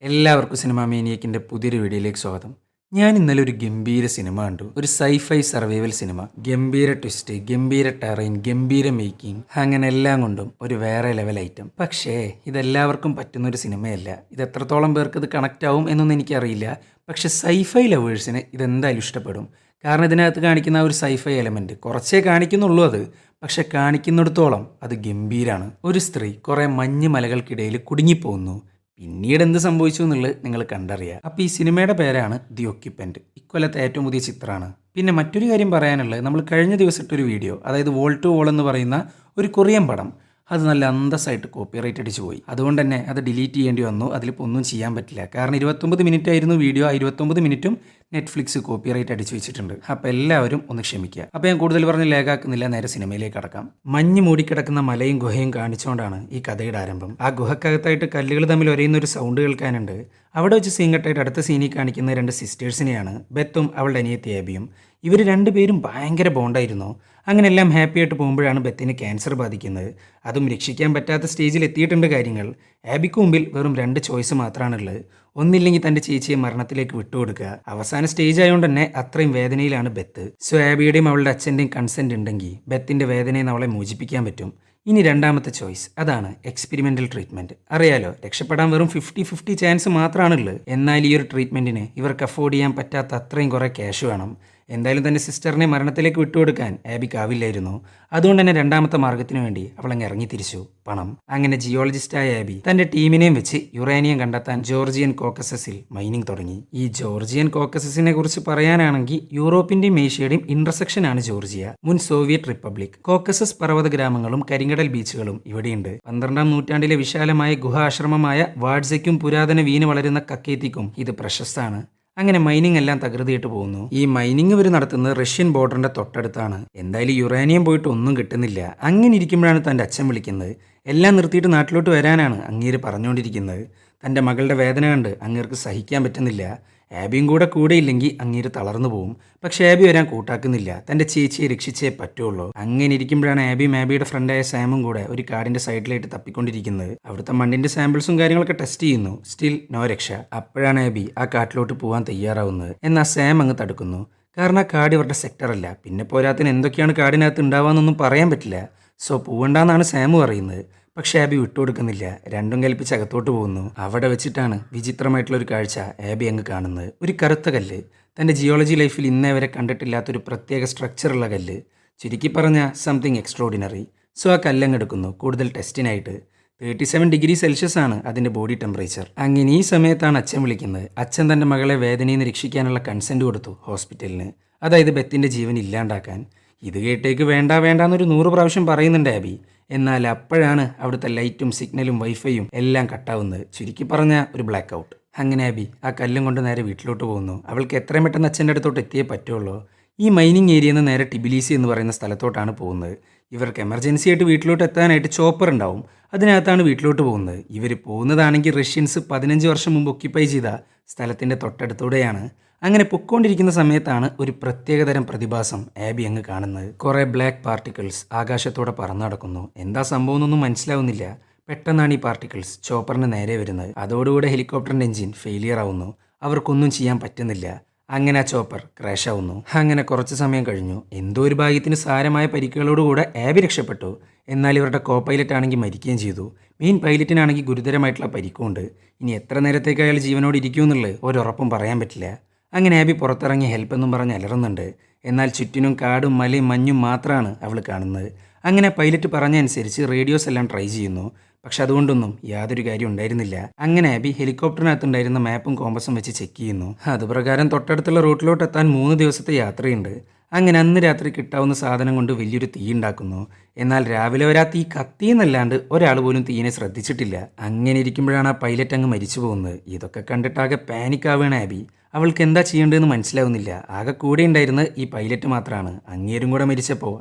എല്ലാവർക്കും സിനിമാ മേനിയക്കിൻ്റെ പുതിയൊരു വീഡിയോയിലേക്ക് സ്വാഗതം. ഞാൻ ഇന്നലെ ഒരു ഗംഭീര സിനിമ കണ്ടു. ഒരു സൈഫൈ സർവൈവൽ സിനിമ. ഗംഭീര ട്വിസ്റ്റ്, ഗംഭീര ടെറൈൻ, ഗംഭീര മേക്കിംഗ്, അങ്ങനെ എല്ലാം കൊണ്ടും ഒരു വേറെ ലെവൽ ഐറ്റം. പക്ഷേ ഇതെല്ലാവർക്കും പറ്റുന്ന ഒരു സിനിമയല്ല. ഇത് എത്രത്തോളം പേർക്ക് ഇത് കണക്റ്റ് ആവും എന്നൊന്നും എനിക്കറിയില്ല. പക്ഷേ സൈഫൈ ലവേഴ്സിന് ഇതെന്തായാലും ഇഷ്ടപ്പെടും. കാരണം ഇതിനകത്ത് കാണിക്കുന്ന ആ ഒരു സൈഫൈ എലമെൻറ്റ് കുറച്ചേ കാണിക്കുന്നുള്ളൂ അത്. പക്ഷെ കാണിക്കുന്നിടത്തോളം അത് ഗംഭീരാണ്. ഒരു സ്ത്രീ കുറേ മഞ്ഞ് മലകൾക്കിടയിൽ കുടുങ്ങിപ്പോകുന്നു. പിന്നീട് എന്ത് സംഭവിച്ചു എന്നുള്ളത് നിങ്ങൾ കണ്ടറിയാം. അപ്പോൾ ഈ സിനിമയുടെ പേരാണ് ദി ഒക്യുപ്പൻ്റ്. ഇക്കൊല്ലത്തെ ഏറ്റവും പുതിയ ചിത്രമാണ്. പിന്നെ മറ്റൊരു കാര്യം പറയാനുള്ളത്, നമ്മൾ കഴിഞ്ഞ ദിവസം ഇട്ടൊരു വീഡിയോ, അതായത് വോൾ ടു വോൾ എന്ന് പറയുന്ന ഒരു കൊറിയൻ പടം, അത് നല്ല അന്തസ്സായിട്ട് കോപ്പിറൈറ്റ് അടിച്ചു പോയി. അതുകൊണ്ട് തന്നെ അത് ഡിലീറ്റ് ചെയ്യേണ്ടി വന്നു. അതിലിപ്പോൾ ഒന്നും ചെയ്യാൻ പറ്റില്ല. കാരണം 29 മിനിറ്റ് ആയിരുന്നു വീഡിയോ. ആ 29 മിനിറ്റും നെറ്റ്ഫ്ലിക്സ് കോപ്പിറൈറ്റ് അടിച്ചു വെച്ചിട്ടുണ്ട്. അപ്പോൾ എല്ലാവരും ഒന്ന് ക്ഷമിക്കുക. അപ്പോൾ ഞാൻ കൂടുതൽ പറഞ്ഞ് ലേഖാക്കുന്നില്ല, നേരെ സിനിമയിലേക്ക് കടക്കാം. മഞ്ഞ് മൂടിക്കിടക്കുന്ന മലയും ഗുഹയും കാണിച്ചുകൊണ്ടാണ് ഈ കഥയുടെ ആരംഭം. ആ ഗുഹക്കകത്തായിട്ട് കല്ലുകൾ തമ്മിൽ ഒരയുന്ന ഒരു സൗണ്ട് കേൾക്കാനുണ്ട്. അവിടെ വെച്ച് സീൻ കട്ടായിട്ട് അടുത്ത സീനിൽ കാണിക്കുന്ന രണ്ട് സിസ്റ്റേഴ്സിനെയാണ്, ബെത്തും അവളുടെ അനിയത്തി ആബിയും. ഇവർ രണ്ടുപേരും ഭയങ്കര ബോണ്ടായിരുന്നു. അങ്ങനെ എല്ലാം ഹാപ്പി ആയിട്ട് പോകുമ്പോഴാണ് ബെത്തിന് ക്യാൻസർ ബാധിക്കുന്നത്. അതും രക്ഷിക്കാൻ പറ്റാത്ത സ്റ്റേജിൽ എത്തിയിട്ടുണ്ട് കാര്യങ്ങൾ. ആബിക്ക് മുമ്പിൽ വെറും 2 ചോയ്സ് മാത്രമാണുള്ളത്. ഒന്നില്ലെങ്കിൽ തൻ്റെ ചേച്ചിയെ മരണത്തിലേക്ക് വിട്ടുകൊടുക്കുക. അവസാന സ്റ്റേജ് ആയതുകൊണ്ട് തന്നെ അത്രയും വേദനയിലാണ് ബെത്ത്. സോ ആബിയുടെയും അവളുടെ അച്ഛൻ്റെയും കൺസെൻറ്റ് ഉണ്ടെങ്കിൽ ബെത്തിൻ്റെ വേദനയിൽ നിന്ന് അവളെ മോചിപ്പിക്കാൻ പറ്റും. ഇനി രണ്ടാമത്തെ ചോയ്സ്, അതാണ് എക്സ്പെരിമെൻ്റൽ ട്രീറ്റ്മെൻറ്റ്. അറിയാലോ, രക്ഷപ്പെടാൻ വെറും 50-50 ചാൻസ് മാത്രമാണുള്ളത്. എന്നാൽ ഈ ഒരു ട്രീറ്റ്മെൻറ്റിന് ഇവർക്ക് അഫോർഡ് ചെയ്യാൻ പറ്റാത്ത അത്രയും കുറേ ക്യാഷ് വേണം. എന്തായാലും തൻ്റെ സിസ്റ്ററിനെ മരണത്തിലേക്ക് വിട്ടുകൊടുക്കാൻ ആബിക്കാവില്ലായിരുന്നു. അതുകൊണ്ട് തന്നെ രണ്ടാമത്തെ മാർഗത്തിന് വേണ്ടി അവളങ്ങ് ഇറങ്ങിത്തിരിച്ചു, പണം. അങ്ങനെ ജിയോളജിസ്റ്റായ ആബി തൻ്റെ ടീമിനെയും വെച്ച് യുറേനിയം കണ്ടെത്താൻ ജോർജിയൻ കോക്കസസിൽ മൈനിങ് തുടങ്ങി. ഈ ജോർജിയൻ കോക്കസസിനെ കുറിച്ച് പറയാനാണെങ്കിൽ യൂറോപ്പിൻ്റെയും ഏഷ്യയുടെയും ഇന്റർസെക്ഷനാണ് ജോർജിയ, മുൻ സോവിയറ്റ് റിപ്പബ്ലിക്. കോക്കസസ് പർവ്വത ഗ്രാമങ്ങളും കരിങ്കടൽ ബീച്ചുകളും ഇവിടെയുണ്ട്. 12ാം നൂറ്റാണ്ടിലെ വിശാലമായ ഗുഹാശ്രമമായ വാഡ്സയ്ക്കും പുരാതന വീന് വളരുന്ന കക്കേത്തിക്കും ഇത് പ്രശസ്തമാണ്. അങ്ങനെ മൈനിങ് എല്ലാം തകൃതിയിട്ട് പോകുന്നു. ഈ മൈനിങ് ഇവർ നടത്തുന്നത് റഷ്യൻ ബോർഡറിന്റെ തൊട്ടടുത്താണ്. എന്തായാലും യുറേനിയം പോയിട്ട് ഒന്നും കിട്ടുന്നില്ല. അങ്ങനെ ഇരിക്കുമ്പോഴാണ് തൻ്റെ അച്ഛൻ വിളിക്കുന്നത്. എല്ലാം നിർത്തിയിട്ട് നാട്ടിലോട്ട് വരാനാണ് അങ്ങേര് പറഞ്ഞുകൊണ്ടിരിക്കുന്നത്. തൻ്റെ മകളുടെ വേദന കണ്ട് അങ്ങേർക്ക് സഹിക്കാൻ പറ്റുന്നില്ല. ആബിയും കൂടെ ഇല്ലെങ്കിൽ അങ്ങേര് തളർന്നു പോകും. പക്ഷേ ആബി വരാൻ കൂട്ടാക്കുന്നില്ല. തൻ്റെ ചേച്ചിയെ രക്ഷിച്ചേ പറ്റുള്ളൂ. അങ്ങനെ ഇരിക്കുമ്പോഴാണ് ആബിയും ആബിയുടെ ഫ്രണ്ടായ സാമും കൂടെ ഒരു കാടിന്റെ സൈഡിലായിട്ട് തപ്പിക്കൊണ്ടിരിക്കുന്നത്. അവിടുത്തെ മണ്ണിന്റെ സാമ്പിൾസും കാര്യങ്ങളൊക്കെ ടെസ്റ്റ് ചെയ്യുന്നു. സ്റ്റിൽ നോ രക്ഷ. അപ്പോഴാണ് ആബി ആ കാട്ടിലോട്ട് പോകാൻ തയ്യാറാവുന്നത്. എന്നാൽ സാം അങ്ങ് തടുക്കുന്നു. കാരണം ആ കാട് ഇവരുടെ സെക്ടർ അല്ല. പിന്നെ പോരാത്തിന് എന്തൊക്കെയാണ് കാടിനകത്ത് ഉണ്ടാവാന്നൊന്നും പറയാൻ പറ്റില്ല. സോ പോവണ്ടെന്നാണ് സാം പറയുന്നത്. പക്ഷേ ആബി വിട്ടുകൊടുക്കുന്നില്ല. രണ്ടും കൽപ്പിച്ച് അകത്തോട്ട് പോകുന്നു. അവിടെ വെച്ചിട്ടാണ് വിചിത്രമായിട്ടുള്ള ഒരു കാഴ്ച ആബി അങ്ങ് കാണുന്നത്. ഒരു കറുത്ത കല്ല്. തൻ്റെ ജിയോളജി ലൈഫിൽ ഇന്നേ വരെ കണ്ടിട്ടില്ലാത്തൊരു പ്രത്യേക സ്ട്രക്ചറുള്ള കല്ല്. ചുരുക്കി പറഞ്ഞ സംതിങ് എക്സ്ട്രോഡിനറി. സോ ആ കല്ലങ്ങെടുക്കുന്നു കൂടുതൽ ടെസ്റ്റിനായിട്ട്. 37 ഡിഗ്രി സെൽഷ്യസ് ആണ് അതിൻ്റെ ബോഡി ടെമ്പറേച്ചർ. അങ്ങനെ ഈ സമയത്താണ് അച്ഛൻ വിളിക്കുന്നത്. അച്ഛൻ തൻ്റെ മകളെ വേദനയിൽ നിന്ന് രക്ഷിക്കാനുള്ള കൺസെൻറ്റ് കൊടുത്തു ഹോസ്പിറ്റലിന്. അതായത് ബെത്തിൻ്റെ ജീവൻ ഇല്ലാണ്ടാക്കാൻ. ഇത് കേട്ടേക്ക് വേണ്ടാന്നൊരു 100 പ്രാവശ്യം പറയുന്നുണ്ട് ആബി. എന്നാൽ അപ്പോഴാണ് അവിടുത്തെ ലൈറ്റും സിഗ്നലും വൈഫൈയും എല്ലാം കട്ടാവുന്നത്. ചുരുക്കി പറഞ്ഞ ഒരു ബ്ലാക്ക് ഔട്ട്. അങ്ങനെ ആബി ആ കല്ലും കൊണ്ട് നേരെ വീട്ടിലോട്ട് പോകുന്നു. അവൾക്ക് എത്രയും പെട്ടെന്ന് അച്ഛൻ്റെ അടുത്തോട്ട് എത്തിയേ പറ്റുള്ളൂ. ഈ മൈനിങ് ഏരിയയിൽ നിന്ന് നേരെ ടിബിലിസി എന്ന് പറയുന്ന സ്ഥലത്തോട്ടാണ് പോകുന്നത്. ഇവർക്ക് എമർജൻസി ആയിട്ട് വീട്ടിലോട്ട് എത്താനായിട്ട് ചോപ്പർ ഉണ്ടാവും. അതിനകത്താണ് വീട്ടിലോട്ട് പോകുന്നത്. ഇവർ പോകുന്നതാണെങ്കിൽ റഷ്യൻസ് 15 വർഷം മുമ്പ് ഒക്യുപ്പൈ ചെയ്ത സ്ഥലത്തിൻ്റെ തൊട്ടടുത്തൂടെയാണ്. അങ്ങനെ പൊക്കോണ്ടിരിക്കുന്ന സമയത്താണ് ഒരു പ്രത്യേകതരം പ്രതിഭാസം ആബി അങ്ങ് കാണുന്നത്. കുറേ ബ്ലാക്ക് പാർട്ടിക്കിൾസ് ആകാശത്തോടെ പറന്നു നടക്കുന്നു. എന്താ സംഭവം എന്നൊന്നും മനസ്സിലാവുന്നില്ല. പെട്ടെന്നാണ് ഈ പാർട്ടിക്കിൾസ് ചോപ്പറിന് നേരെ വരുന്നത്. അതോടുകൂടെ ഹെലികോപ്റ്ററിൻ്റെ എഞ്ചിൻ ഫെയിലിയർ ആവുന്നു. അവർക്കൊന്നും ചെയ്യാൻ പറ്റുന്നില്ല. അങ്ങനെ ആ ചോപ്പർ ക്രാഷ് ആവുന്നു. അങ്ങനെ കുറച്ച് സമയം കഴിഞ്ഞു. എന്തോ ഒരു ഭാഗ്യത്തിന് സാരമായ പരിക്കുകളോടുകൂടെ ആബി രക്ഷപ്പെട്ടു. എന്നാൽ ഇവരുടെ കോ പൈലറ്റ് ആണെങ്കിൽ മരിക്കുകയും ചെയ്തു. മെയിൻ പൈലറ്റിനാണെങ്കിൽ ഗുരുതരമായിട്ടുള്ള പരിക്കുമുണ്ട്. ഇനി എത്ര നേരത്തേക്ക് അയാൾ ജീവനോട് ഇരിക്കുമെന്നുള്ളത് ഒരുറപ്പും പറയാൻ പറ്റില്ല. അങ്ങനെ ആബി പുറത്തിറങ്ങി ഹെൽപ്പ് എന്നും പറഞ്ഞ് അലറുന്നുണ്ട്. എന്നാൽ ചുറ്റിനും കാടും മലയും മഞ്ഞും മാത്രമാണ് അവൾ കാണുന്നത്. അങ്ങനെ പൈലറ്റ് പറഞ്ഞ അനുസരിച്ച് റേഡിയോസ് എല്ലാം ട്രൈ ചെയ്യുന്നു. പക്ഷെ അതുകൊണ്ടൊന്നും യാതൊരു കാര്യം ഉണ്ടായിരുന്നില്ല. അങ്ങനെ ആബി ഹെലികോപ്റ്ററിനകത്തുണ്ടായിരുന്ന മാപ്പും കോമ്പസും വെച്ച് ചെക്ക് ചെയ്യുന്നു. അതുപ്രകാരം തൊട്ടടുത്തുള്ള റൂട്ടിലോട്ട് എത്താൻ 3 ദിവസത്തെ യാത്രയുണ്ട്. അങ്ങനെ അന്ന് രാത്രി കിട്ടാവുന്ന സാധനം കൊണ്ട് വലിയൊരു തീ ഉണ്ടാക്കുന്നു. എന്നാൽ രാവിലെ വരെ ആ തീ കത്തിയെന്നല്ലാണ്ട് ഒരാൾ പോലും തീനെ ശ്രദ്ധിച്ചിട്ടില്ല. അങ്ങനെ ഇരിക്കുമ്പോഴാണ് ആ പൈലറ്റ് അങ്ങ് മരിച്ചു പോകുന്നത്. ഇതൊക്കെ കണ്ടിട്ടാകെ പാനിക് ആവുകയാണ് ആബി. അവൾക്ക് എന്താ ചെയ്യേണ്ടതെന്ന് മനസ്സിലാവുന്നില്ല. ആകെ കൂടെ ഉണ്ടായിരുന്നത് ഈ പൈലറ്റ് മാത്രമാണ്. അങ്ങേരും കൂടെ മരിച്ചപ്പോൾ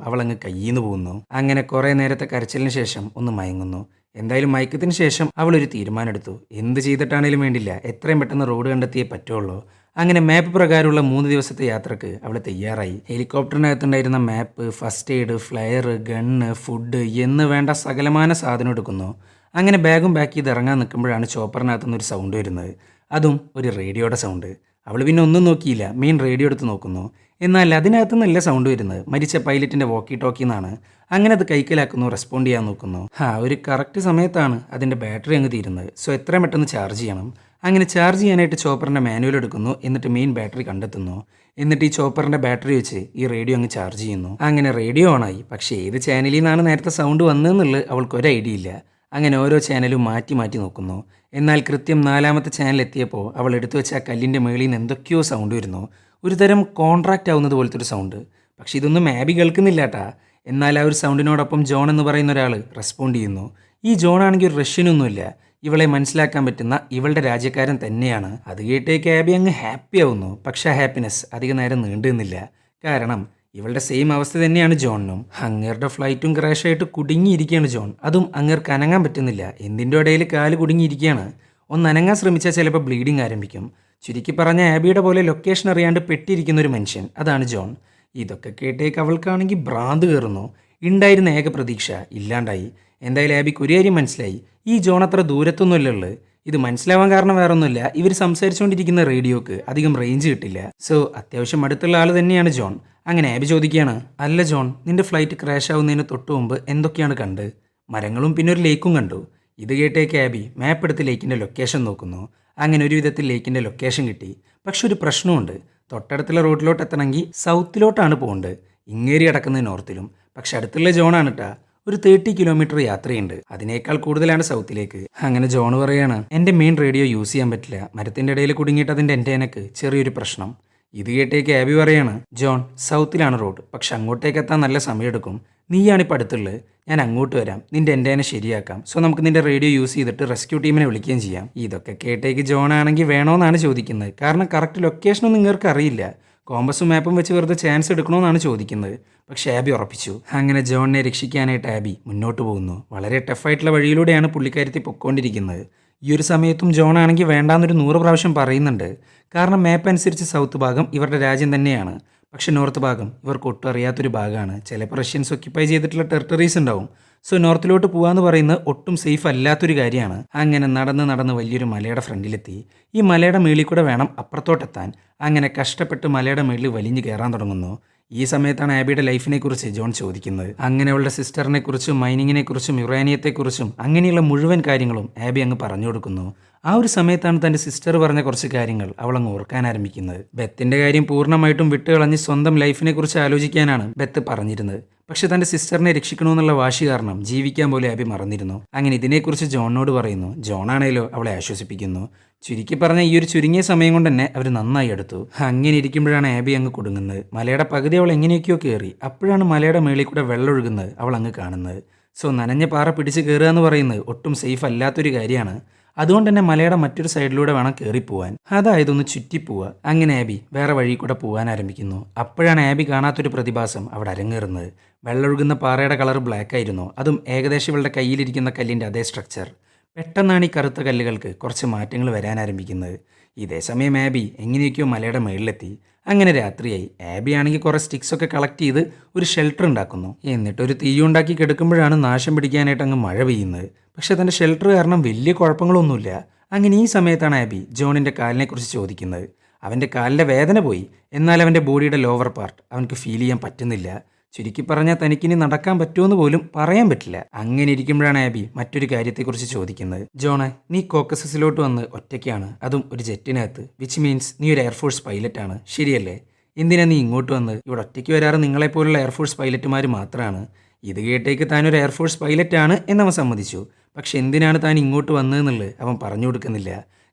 അവൾ അങ്ങ് കയ്യിന്ന് പോകുന്നു. അങ്ങനെ കുറേ നേരത്തെ കരച്ചിലിന് ശേഷം ഒന്ന് മയങ്ങുന്നു. എന്തായാലും മയക്കത്തിന് ശേഷം അവളൊരു തീരുമാനമെടുത്തു. എന്ത് ചെയ്തിട്ടാണേലും വേണ്ടില്ല, എത്രയും പെട്ടെന്ന് റോഡ് കണ്ടെത്തിയേ പറ്റുള്ളൂ. അങ്ങനെ മാപ്പ് പ്രകാരമുള്ള 3 ദിവസത്തെ യാത്രക്ക് അവൾ തയ്യാറായി. ഹെലികോപ്റ്ററിനകത്തുണ്ടായിരുന്ന map, first aid, flare, gun, food എന്ന് വേണ്ട സകലമാന സാധനം എടുക്കുന്നു. അങ്ങനെ ബാഗും പാക്ക് ചെയ്ത് ഇറങ്ങാൻ നിൽക്കുമ്പോഴാണ് ചോപ്പറിനകത്തുനിന്ന് ഒരു സൗണ്ട് വരുന്നത്. അതും ഒരു റേഡിയോയുടെ സൗണ്ട്. അവൾ പിന്നെ ഒന്നും നോക്കിയില്ല, മെയിൻ റേഡിയോ എടുത്ത് നോക്കുന്നു. എന്നാൽ അതിനകത്ത് നല്ല സൗണ്ട് വരുന്നത് മരിച്ച പൈലറ്റിൻ്റെ വോക്കി ടോക്കി എന്നാണ്. അങ്ങനെ അത് കൈക്കലാക്കുന്നു, റെസ്പോണ്ട് ചെയ്യാൻ നോക്കുന്നു. ഒരു കറക്റ്റ് സമയത്താണ് അതിൻ്റെ ബാറ്ററി അങ്ങ് തീരുന്നത്. സോ എത്രയും പെട്ടെന്ന് ചാർജ് ചെയ്യണം. അങ്ങനെ ചാർജ് ചെയ്യാനായിട്ട് ചോപ്പറിൻ്റെ മാനുവൽ എടുക്കുന്നു. എന്നിട്ട് മെയിൻ ബാറ്ററി കണ്ടെത്തുന്നു. എന്നിട്ട് ഈ ചോപ്പറിൻ്റെ ബാറ്ററി വെച്ച് ഈ റേഡിയോ അങ്ങ് ചാർജ് ചെയ്യുന്നു. അങ്ങനെ റേഡിയോ ഓണായി. പക്ഷേ ഏത് ചാനലിൽ നിന്നാണ് നേരത്തെ സൗണ്ട് വന്നതെന്നുള്ളത് അവൾക്കൊരു ഐഡിയ ഇല്ല. അങ്ങനെ ഓരോ ചാനലും മാറ്റി മാറ്റി നോക്കുന്നു. എന്നാൽ കൃത്യം 4ാമത്തെ ചാനൽ എത്തിയപ്പോൾ അവൾ എടുത്തു വെച്ച ആ കല്ലിൻ്റെ മേളിൽ നിന്ന് എന്തൊക്കെയോ സൗണ്ട് വരുന്നു. ഒരു തരം കോൺട്രാക്റ്റ് ആവുന്നത് പോലത്തെ ഒരു സൗണ്ട്. പക്ഷെ ഇതൊന്നും ആബി കേൾക്കുന്നില്ല കേട്ടാ. എന്നാൽ ആ ഒരു സൗണ്ടിനോടൊപ്പം ജോൺ എന്ന് പറയുന്ന ഒരാൾ റെസ്പോണ്ട് ചെയ്യുന്നു. ഈ ജോൺ ആണെങ്കിൽ ഒരു റഷ്യനൊന്നുമില്ല, ഇവളെ മനസ്സിലാക്കാൻ പറ്റുന്ന ഇവളുടെ രാജ്യക്കാരൻ തന്നെയാണ്. അത് കേട്ടേക്ക് ആബി അങ്ങ് ഹാപ്പി ആവുന്നു. പക്ഷെ ആ ഹാപ്പിനെസ് അധികം നേരം നീണ്ടു നിന്നില്ല. കാരണം ഇവളുടെ സെയിം അവസ്ഥ തന്നെയാണ് ജോണിനും. അങ്ങേരുടെ ഫ്ലൈറ്റും ക്രാഷായിട്ട് കുടുങ്ങിയിരിക്കുകയാണ് ജോൺ. അതും അങ്ങേർക്ക് അനങ്ങാൻ പറ്റുന്നില്ല. എന്തിൻ്റെ ഇടയിൽ കാല് കുടുങ്ങിയിരിക്കുകയാണ്. ഒന്ന് അനങ്ങാൻ ശ്രമിച്ചാൽ ചിലപ്പോൾ ബ്ലീഡിങ് ആരംഭിക്കും. ചുരുക്കി പറഞ്ഞ ആബിയുടെ പോലെ ലൊക്കേഷൻ അറിയാണ്ട് പെട്ടിരിക്കുന്ന ഒരു മനുഷ്യൻ, അതാണ് ജോൺ. ഇതൊക്കെ കേട്ടേക്ക് അവൾക്കാണെങ്കിൽ ഭ്രാന്ത് കയറുന്നു. ഉണ്ടായിരുന്ന ഏക പ്രതീക്ഷ ഇല്ലാണ്ടായി. എന്തായാലും ആബിക്ക് ഒരു കാര്യം മനസ്സിലായി, ഈ ജോൺ അത്ര ദൂരത്തൊന്നുമല്ലുള്ളത്. ഇത് മനസ്സിലാവാൻ കാരണം വേറെ ഒന്നുമില്ല, ഇവർ സംസാരിച്ചുകൊണ്ടിരിക്കുന്ന റേഡിയോക്ക് അധികം റേഞ്ച് കിട്ടില്ല. സോ അത്യാവശ്യം അടുത്തുള്ള ആൾ തന്നെയാണ് ജോൺ. അങ്ങനെ ആബി ചോദിക്കുകയാണ്, അല്ല ജോൺ, നിന്റെ ഫ്ലൈറ്റ് ക്രാഷ് ആവുന്നതിന് തൊട്ട് മുമ്പ് എന്തൊക്കെയാണ് കണ്ട്? മരങ്ങളും പിന്നെ ഒരു ലേക്കും കണ്ടു. ഇത് കേട്ടേക്ക് ആബി മാപ്പ് എടുത്ത് ലേക്കിൻ്റെ ലൊക്കേഷൻ നോക്കുന്നു. അങ്ങനെ ഒരു വിധത്തിൽ ലേക്കിൻ്റെ ലൊക്കേഷൻ കിട്ടി. പക്ഷെ ഒരു പ്രശ്നമുണ്ട്. തൊട്ടടുത്തുള്ള റോഡിലോട്ട് എത്തണമെങ്കിൽ സൗത്തിലോട്ടാണ് പോകേണ്ടത്. ഇങ്ങേരി കിടക്കുന്നത് നോർത്തിലും. പക്ഷെ അടുത്തുള്ള ജോണാണ് കേട്ടാ. ഒരു 30 കിലോമീറ്റർ യാത്രയുണ്ട്. അതിനേക്കാൾ കൂടുതലാണ് സൗത്തിലേക്ക്. അങ്ങനെ ജോൺ പറയാണ്, എൻ്റെ മെയിൻ റേഡിയോ യൂസ് ചെയ്യാൻ പറ്റില്ല. മരത്തിൻ്റെ ഇടയിൽ കുടുങ്ങിയിട്ട് അതിൻ്റെ എൻ്റെനക്ക് ചെറിയൊരു പ്രശ്നം. ഇത് കേട്ടേക്ക് ആബി പറയാണ്, ജോൺ, സൗത്തിലാണ് റോഡ്, പക്ഷെ അങ്ങോട്ടേക്ക് എത്താൻ നല്ല സമയമെടുക്കും. നീയാണിപ്പോൾ അടുത്തുള്ളത്, ഞാൻ അങ്ങോട്ട് വരാം, നിൻ്റെ എൻ്റെനെ ശരിയാക്കാം. സോ നമുക്ക് നിൻ്റെ റേഡിയോ യൂസ് ചെയ്തിട്ട് റെസ്ക്യൂ ടീമിനെ വിളിക്കുകയും ചെയ്യാം. ഇതൊക്കെ കേട്ടേക്ക് ജോൺ ആണെങ്കിൽ വേണോന്നാണ് ചോദിക്കുന്നത്. കാരണം കറക്റ്റ് ലൊക്കേഷനൊന്നും നിങ്ങൾക്ക് അറിയില്ല. കോമ്പസും മാപ്പും വെച്ച് വെറുതെ ചാൻസ് എടുക്കണമെന്നാണ് ചോദിക്കുന്നത്. പക്ഷേ ആബി ഉറപ്പിച്ചു. അങ്ങനെ ജോണിനെ രക്ഷിക്കാനായിട്ട് ആബി മുന്നോട്ട് പോകുന്നു. വളരെ ടഫായിട്ടുള്ള വഴിയിലൂടെയാണ് പുള്ളിക്കാരത്തി പൊയ്ക്കൊണ്ടിരിക്കുന്നത്. ഈ ഒരു സമയത്തും ജോൺ ആണെങ്കിൽ വേണ്ടാന്നൊരു 100 പ്രാവശ്യം പറയുന്നുണ്ട്. കാരണം മാപ്പ് അനുസരിച്ച് സൗത്ത് ഭാഗം ഇവരുടെ രാജ്യം തന്നെയാണ്. പക്ഷെ നോർത്ത് ഭാഗം ഇവർക്ക് ഒട്ടും അറിയാത്തൊരു ഭാഗമാണ്. ചിലപ്പോൾ റഷ്യൻസ് ഒക്യുപ്പൈ ചെയ്തിട്ടുള്ള ടെറിട്ടറീസ് ഉണ്ടാവും. സോ നോർത്തിലോട്ട് പോകാമെന്ന് പറയുന്നത് ഒട്ടും സേഫ് അല്ലാത്തൊരു കാര്യമാണ്. അങ്ങനെ നടന്ന് വലിയൊരു മലയുടെ ഫ്രണ്ടിലെത്തി. ഈ മലയുടെ മേളിൽ കൂടെ വേണം അപ്പുറത്തോട്ടെത്താൻ. അങ്ങനെ കഷ്ടപ്പെട്ട് മലയുടെ മേളിൽ വലിഞ്ഞു കയറാൻ തുടങ്ങുന്നു. ഈ സമയത്താണ് ആബിയുടെ ലൈഫിനെക്കുറിച്ച് ജോൺ ചോദിക്കുന്നത്. അങ്ങനെ അവളുടെ സിസ്റ്ററിനെക്കുറിച്ചും മൈനിങ്ങിനെക്കുറിച്ചും യുറേനിയത്തെക്കുറിച്ചും അങ്ങനെയുള്ള മുഴുവൻ കാര്യങ്ങളും ആബി അങ്ങ് പറഞ്ഞു കൊടുക്കുന്നു. ആ ഒരു സമയത്താണ് തൻ്റെ സിസ്റ്റർ പറഞ്ഞ കുറച്ച് കാര്യങ്ങൾ അവളങ്ങ് ഓർക്കാൻ ആരംഭിക്കുന്നത്. ബെത്തിൻ്റെ കാര്യം പൂർണ്ണമായിട്ടും വിട്ടുകളഞ്ഞ് സ്വന്തം ലൈഫിനെക്കുറിച്ച് ആലോചിക്കാനാണ് ബെത്ത് പറഞ്ഞിരുന്നത്. പക്ഷെ തൻ്റെ സിസ്റ്ററിനെ രക്ഷിക്കണമെന്നുള്ള വാശി കാരണം ജീവിക്കാൻ പോലും ആബി മറന്നിരുന്നു. അങ്ങനെ ഇതിനെക്കുറിച്ച് ജോണിനോട് പറയുന്നു. ജോണാണേലോ അവളെ ആശ്വസിപ്പിക്കുന്നു. ചുരുക്കി പറഞ്ഞ ഈ ഒരു ചുരുങ്ങിയ സമയം കൊണ്ട് തന്നെ അവർ നന്നായി എടുത്തു. അങ്ങനെ ഇരിക്കുമ്പോഴാണ് ആബി അങ്ങ് കുടുങ്ങുന്നത്. മലയുടെ പകുതി അവൾ എങ്ങനെയൊക്കെയോ കയറി. അപ്പോഴാണ് മലയുടെ മേളിൽ കൂടെ വെള്ളം ഒഴുകുന്നത് അവൾ അങ്ങ് കാണുന്നത്. സോ നനഞ്ഞ പാറ പിടിച്ച് കയറുക എന്ന് പറയുന്നത് ഒട്ടും സേഫ് അല്ലാത്തൊരു കാര്യമാണ്. അതുകൊണ്ട് തന്നെ മലയുടെ മറ്റൊരു സൈഡിലൂടെ വേണം കയറിപ്പോവാൻ. അതായത് ഒന്ന് ചുറ്റിപ്പോവുക. അങ്ങനെ ആബി വേറെ വഴി കൂടെ പോകാൻ ആരംഭിക്കുന്നു. അപ്പോഴാണ് ആബി കാണാത്തൊരു പ്രതിഭാസം അവിടെ അരങ്ങേറുന്നത്. വെള്ളമൊഴുകുന്ന പാറയുടെ കളർ ബ്ലാക്ക് ആയിരുന്നു. അതും ഏകദേശം ഇവളുടെ കയ്യിലിരിക്കുന്ന കല്ലിൻ്റെ അതേ സ്ട്രക്ചർ. പെട്ടെന്നാണ് ഈ കറുത്ത കല്ലുകൾക്ക് കുറച്ച് മാറ്റങ്ങൾ വരാൻ ആരംഭിക്കുന്നത്. ഇതേ സമയം ആബി എങ്ങനെയൊക്കെയോ മലയുടെ മുകളിലെത്തി. അങ്ങനെ രാത്രിയായി. ആബി ആണെങ്കിൽ കുറേ സ്റ്റിക്സൊക്കെ കളക്ട് ചെയ്ത് ഒരു ഷെൽട്ടർ ഉണ്ടാക്കുന്നു. എന്നിട്ടൊരു തീയുണ്ടാക്കി കിടക്കുമ്പോഴാണ് നാശം പിടിക്കാനായിട്ട് അങ്ങ് മഴ പെയ്യുന്നത്. പക്ഷെ തൻ്റെ ഷെൽട്ടർ കാരണം വലിയ കുഴപ്പങ്ങളൊന്നുമില്ല. അങ്ങനെ ഈ സമയത്താണ് ആബി ജോണിൻ്റെ കാലിനെക്കുറിച്ച് ചോദിക്കുന്നത്. അവൻ്റെ കാലിൻ്റെ വേദന പോയി, എന്നാൽ അവൻ്റെ ബോഡിയുടെ ലോവർ പാർട്ട് അവനക്ക് ഫീൽ ചെയ്യാൻ പറ്റുന്നില്ല. ചുരുക്കി പറഞ്ഞാൽ തനിക്കിനി നടക്കാൻ പറ്റുമെന്ന് പോലും പറയാൻ പറ്റില്ല. അങ്ങനെ ഇരിക്കുമ്പോഴാണ് ആബി മറ്റൊരു കാര്യത്തെക്കുറിച്ച് ചോദിക്കുന്നത്. ജോണെ, നീ കോക്കസസിലോട്ട് വന്ന് ഒറ്റയ്ക്കാണ്, അതും ഒരു ജെറ്റിനകത്ത്. വിച്ച് മീൻസ് നീ ഒരു എയർഫോഴ്സ് പൈലറ്റാണ്, ശരിയല്ലേ? എന്തിനാ നീ ഇങ്ങോട്ട് വന്ന്? ഇവിടെ ഒറ്റയ്ക്ക് വരാറ് നിങ്ങളെപ്പോലുള്ള എയർഫോഴ്സ് പൈലറ്റുമാർ മാത്രമാണ്. ഇത് കേട്ടേക്ക് താനൊരു എയർഫോഴ്സ് പൈലറ്റാണ് എന്നവൻ സമ്മതിച്ചു. പക്ഷെ എന്തിനാണ് താൻ ഇങ്ങോട്ട് വന്നതെന്നുള്ളത് അവൻ പറഞ്ഞു കൊടുക്കുന്നില്ല.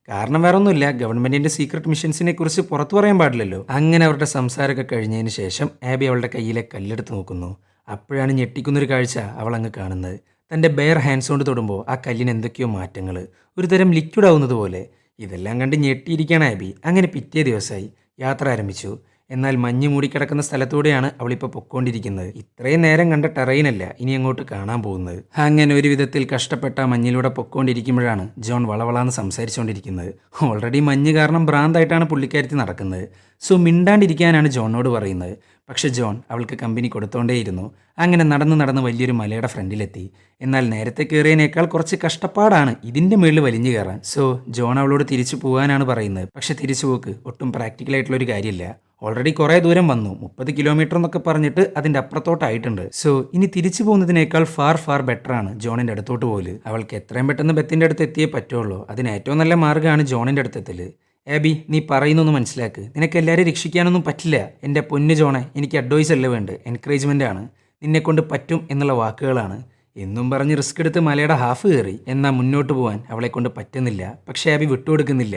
കാരണം വേറെ ഒന്നുമില്ല, ഗവൺമെൻറ്റിൻ്റെ സീക്രട്ട് മിഷൻസിനെ കുറിച്ച് പുറത്തു പറയാൻ പാടില്ലല്ലോ. അങ്ങനെ അവരുടെ സംസാരമൊക്കെ കഴിഞ്ഞതിന് ശേഷം ആബി അവളുടെ കയ്യിലെ കല്ലെടുത്ത് നോക്കുന്നു. അപ്പോഴാണ് ഞെട്ടിക്കുന്നൊരു കാഴ്ച അവൾ അങ്ങ് കാണുന്നത്. തൻ്റെ ബെയർ ഹാൻഡ്സ് കൊണ്ട് തൊടുമ്പോൾ ആ കല്ലിന് എന്തൊക്കെയോ മാറ്റങ്ങൾ, ഒരു തരം ലിക്വിഡ് ആവുന്നത് പോലെ. ഇതെല്ലാം കണ്ട് ഞെട്ടിയിരിക്കുകയാണ് ആബി. അങ്ങനെ പിറ്റേ ദിവസമായി യാത്ര ആരംഭിച്ചു. എന്നാൽ മഞ്ഞ് മൂടിക്കിടക്കുന്ന സ്ഥലത്തൂടെയാണ് അവളിപ്പോൾ പൊക്കോണ്ടിരിക്കുന്നത്. ഇത്രയും നേരം കണ്ട ടെറൈനല്ല ഇനി അങ്ങോട്ട് കാണാൻ പോകുന്നത്. അങ്ങനെ ഒരു വിധത്തിൽ കഷ്ടപ്പെട്ട മഞ്ഞിലൂടെ പൊക്കോണ്ടിരിക്കുമ്പോഴാണ് ജോൺ വളവളാന്ന് സംസാരിച്ചുകൊണ്ടിരിക്കുന്നത്. ഓൾറെഡി മഞ്ഞ് കാരണം ഭ്രാന്തായിട്ടാണ് പുള്ളിക്കാരത്തി നടക്കുന്നത്. സോ മിണ്ടാണ്ടിരിക്കാനാണ് ജോണിനോട് പറയുന്നത്. പക്ഷെ ജോൺ അവൾക്ക് കമ്പനി കൊടുത്തോണ്ടേയിരുന്നു. അങ്ങനെ നടന്ന് വലിയൊരു മലയുടെ ഫ്രണ്ടിലെത്തി. എന്നാൽ നേരത്തെ കയറിയതിനേക്കാൾ കുറച്ച് കഷ്ടപ്പാടാണ് ഇതിൻ്റെ മുകളിൽ വലിഞ്ഞു കയറാൻ. സോ ജോൺ അവളോട് തിരിച്ചു പോകാനാണ് പറയുന്നത്. പക്ഷെ തിരിച്ചു പോക്ക് ഒട്ടും പ്രാക്ടിക്കലായിട്ടുള്ളൊരു കാര്യമില്ല. ഓൾറെഡി കുറേ ദൂരം വന്നു, 30 കിലോമീറ്റർ എന്നൊക്കെ പറഞ്ഞിട്ട് അതിൻ്റെ അപ്പുറത്തോട്ടായിട്ടുണ്ട്. സോ ഇനി തിരിച്ചു പോകുന്നതിനേക്കാൾ ഫാർ ബെറ്ററാണ് ജോണിൻ്റെ അടുത്തോട്ട് പോല്. അവൾക്ക് എത്രയും പെട്ടെന്ന് ബെത്തിൻ്റെ അടുത്ത് എത്തിയേ പറ്റുള്ളൂ. അതിന് ഏറ്റവും നല്ല മാർഗ്ഗമാണ് ജോണിൻ്റെ അടുത്തെത്തല്. ആബി, നീ പറയുന്നൊന്ന് മനസ്സിലാക്ക്. നിനക്ക് എല്ലാവരെയും രക്ഷിക്കാനൊന്നും പറ്റില്ല. എൻ്റെ പൊന്നു ജോണെ, എനിക്ക് അഡ്വൈസ് അല്ല വേണ്ടത്, എൻകറേജ്മെൻ്റ് ആണ്. നിന്നെക്കൊണ്ട് പറ്റും എന്നുള്ള വാക്കുകളാണ്. എന്നും പറഞ്ഞ് റിസ്ക് എടുത്ത് മലയുടെ ഹാഫ് കയറി. എന്നാൽ മുന്നോട്ട് പോകാൻ അവളെ കൊണ്ട് പറ്റുന്നില്ല. പക്ഷേ ആബി വിട്ടുകൊടുക്കുന്നില്ല.